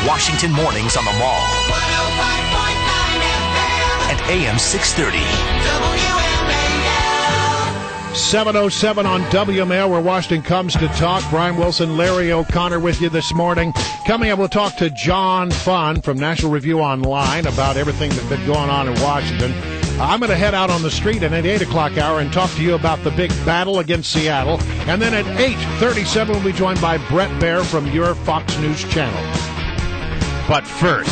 Washington mornings on the Mall. 105.9 FM. And AM 630. WMAL. 7:07 on WMAL, where Washington comes to talk. Brian Wilson, Larry O'Connor with you this morning. Coming up, we'll talk to John Funn from National Review Online about everything that's been going on in Washington. I'm going to head out on the street at 8 o'clock hour and talk to you about the big battle against Seattle. And then at 8:37, we'll be joined by Brett Baer from your Fox News channel. But first,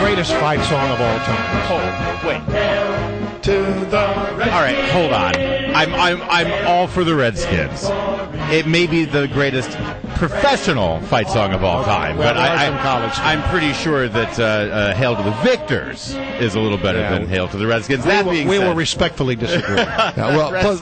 greatest fight song of all time. oh, wait. To the All right, hold on. I'm all for the Redskins. It may be the greatest professional fight song of all time, Well, but there are some college I'm pretty sure that Hail to the Victors is a little better than Hail to the Redskins. That being we said, will respectfully disagree. Plus,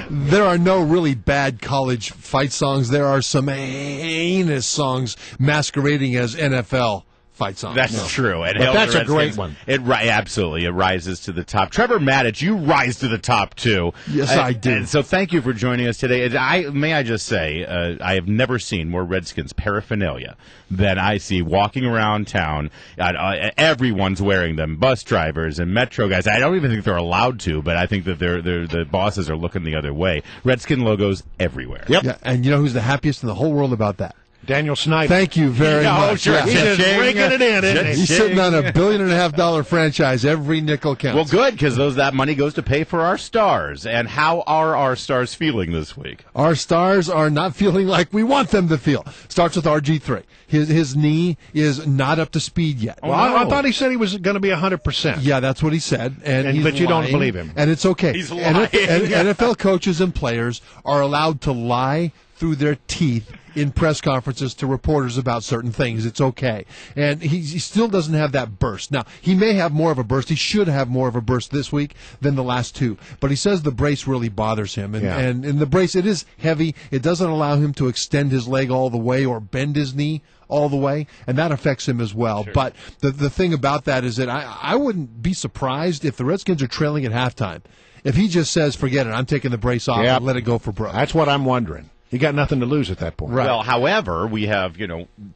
there are no really bad college fight songs. There are some heinous songs masquerading as NFL fight songs. That's true. And But Hail to that's the a great Redskins, one. Absolutely. It rises to the top. Trevor Matich, you rise to the top, too. Yes, I do. And so thank you for joining us today. May I just say, I have never seen more Redskins paraphernalia than I see walking around town. Everyone's wearing them, bus drivers and metro guys. I don't even think they're allowed to, but I think that the bosses are looking the other way. Redskin logos everywhere. Yep. Yeah, and you know who's the happiest in the whole world about that? Daniel Snyder. Thank you very much. Sure. Yeah. He's just raking it in, isn't he? He's sitting on $1.5 billion franchise. Every nickel counts. Well, good, because that money goes to pay for our stars. And how are our stars feeling this week? Our stars are not feeling like we want them to feel. Starts with RG3. His knee is not up to speed yet. Well, I thought he said he was going to be 100%. Yeah, that's what he said. And but you don't lying, believe him. And it's okay. He's lying. NFL coaches and players are allowed to lie through their teeth in press conferences to reporters about certain things. It's okay. And he still doesn't have that burst. Now, he may have more of a burst. He should have more of a burst this week than the last two. But he says the brace really bothers him. And the brace, it is heavy. It doesn't allow him to extend his leg all the way or bend his knee all the way, and that affects him as well. Sure. But the thing about that is that I wouldn't be surprised if the Redskins are trailing at halftime. If he just says, forget it, I'm taking the brace off and let it go for broke. That's what I'm wondering. You got nothing to lose at that point. Right. Well, however, we have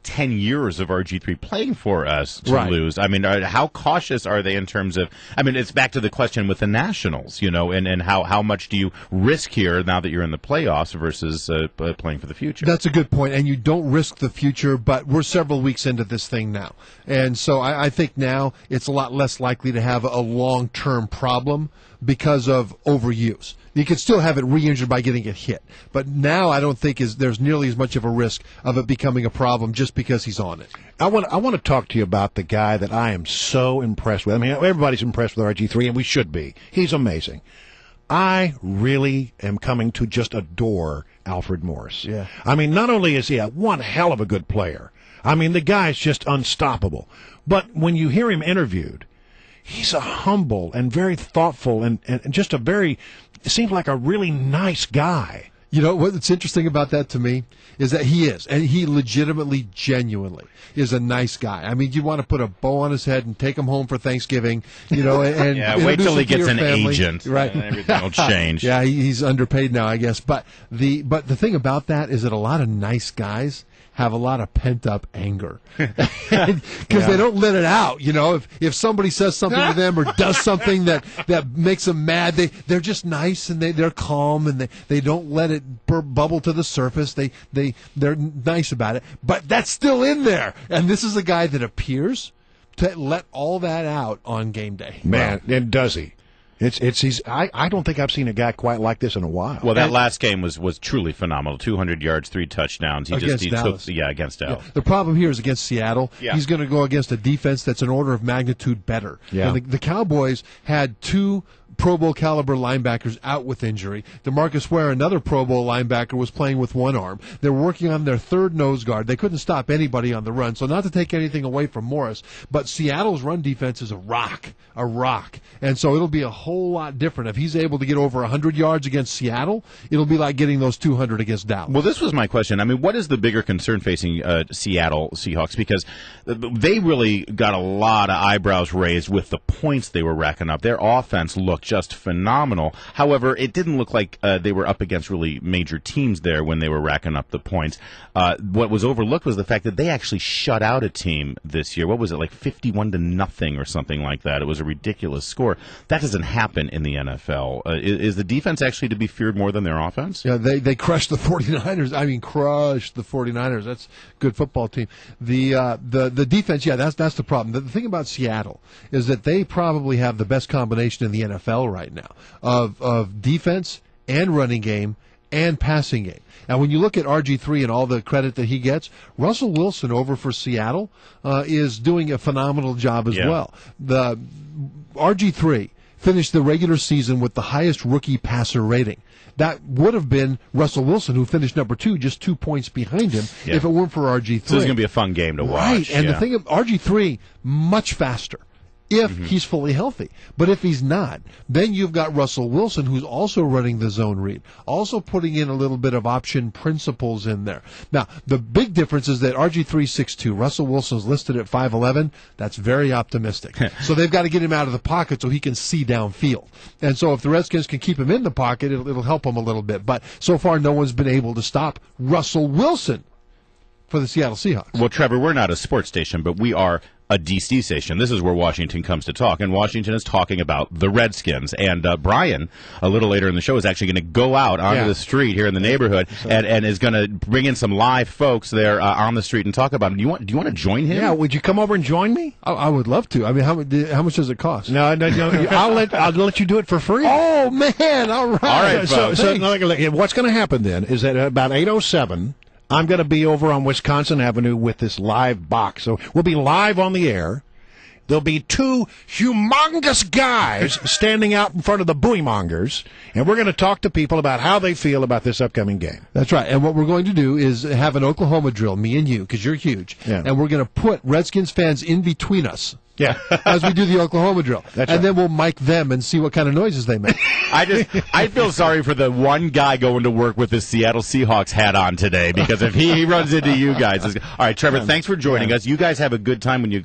10 years of RG3 playing for us to lose. I mean, how cautious are they in terms of? I mean, it's back to the question with the Nationals, and how much do you risk here now that you're in the playoffs versus playing for the future? That's a good point, and you don't risk the future. But we're several weeks into this thing now, and so I think now it's a lot less likely to have a long-term problem because of overuse. You could still have it re-injured by getting it hit. But now I don't think there's nearly as much of a risk of it becoming a problem just because he's on it. I want to talk to you about the guy that I am so impressed with. I mean, everybody's impressed with RG3, and we should be. He's amazing. I really am coming to just adore Alfred Morris. Yeah. I mean, not only is he one hell of a good player, I mean, the guy's just unstoppable. But when you hear him interviewed, he's a humble and very thoughtful and just it seems like a really nice guy. You know, what's interesting about that to me is that he is, and he legitimately, genuinely is a nice guy. I mean, you want to put a bow on his head and take him home for Thanksgiving, and yeah, wait till he gets an family. agent, right? And everything will change. Yeah, he's underpaid now, I guess. But the thing about that is that a lot of nice guys have a lot of pent-up anger because they don't let it out. If somebody says something to them or does something that makes them mad, they're just nice and they're calm and they don't let it bubble to the surface. They're nice about it, but that's still in there. And this is a guy that appears to let all that out on game day. Man, and does he? I don't think I've seen a guy quite like this in a while. Well, that last game was truly phenomenal. 200 yards, 3 touchdowns. Against Dallas. Against Dallas. Yeah. The problem here is against Seattle. Yeah. He's going to go against a defense that's an order of magnitude better. Yeah. And the Cowboys had 2 Pro Bowl caliber linebackers out with injury. DeMarcus Ware, another Pro Bowl linebacker, was playing with one arm. They're working on their third nose guard. They couldn't stop anybody on the run. So not to take anything away from Morris, but Seattle's run defense is a rock. And so it'll be a whole lot different. If he's able to get over 100 yards against Seattle, it'll be like getting those 200 against Dallas. Well, this was my question. I mean, what is the bigger concern facing Seattle Seahawks? Because they really got a lot of eyebrows raised with the points they were racking up. Their offense looked just phenomenal. However, it didn't look like they were up against really major teams there when they were racking up the points. What was overlooked was the fact that they actually shut out a team this year. What was it, like 51-0 or something like that? It was a ridiculous score. That doesn't happen in the NFL. Is the defense actually to be feared more than their offense? Yeah, they crushed the 49ers. I mean, crushed the 49ers. That's a good football team. The defense, yeah, that's the problem. The thing about Seattle is that they probably have the best combination in the NFL right now of defense and running game and passing game. Now, when you look at RG3 and all the credit that he gets, Russell Wilson over for Seattle is doing a phenomenal job as well. The RG3 finished the regular season with the highest rookie passer rating. That would have been Russell Wilson, who finished number 2, just 2 points behind him, if it weren't for RG3. So it's going to be a fun game to watch. Right, and the thing of RG3, much faster if he's fully healthy. But if he's not, then you've got Russell Wilson, who's also running the zone read, also putting in a little bit of option principles in there. Now, the big difference is that RG3 6'2", Russell Wilson's listed at 5'11". That's very optimistic. So they've got to get him out of the pocket so he can see downfield. And so if the Redskins can keep him in the pocket, it'll help him a little bit. But so far, no one's been able to stop Russell Wilson for the Seattle Seahawks. Well, Trevor, we're not a sports station, but we are a DC station. This is where Washington comes to talk, and Washington is talking about the Redskins. And Brian, a little later in the show, is actually going to go out onto the street here in the neighborhood and is going to bring in some live folks there on the street and talk about them. Do you want to join him? Yeah, would you come over and join me? I would love to. I mean, how much does it cost? No, I'll let you do it for free. Oh man! All right. All right. So what's going to happen then is that about 8:07. I'm going to be over on Wisconsin Avenue with this live box. So we'll be live on the air. There'll be 2 humongous guys standing out in front of the buoymongers, and we're going to talk to people about how they feel about this upcoming game. That's right. And what we're going to do is have an Oklahoma drill, me and you, because you're huge. Yeah. And we're going to put Redskins fans in between us. Yeah, as we do the Oklahoma drill, then we'll mic them and see what kind of noises they make. I feel sorry for the one guy going to work with his Seattle Seahawks hat on today, because if he runs into you guys, all right, Trevor, thanks for joining us. You guys have a good time when you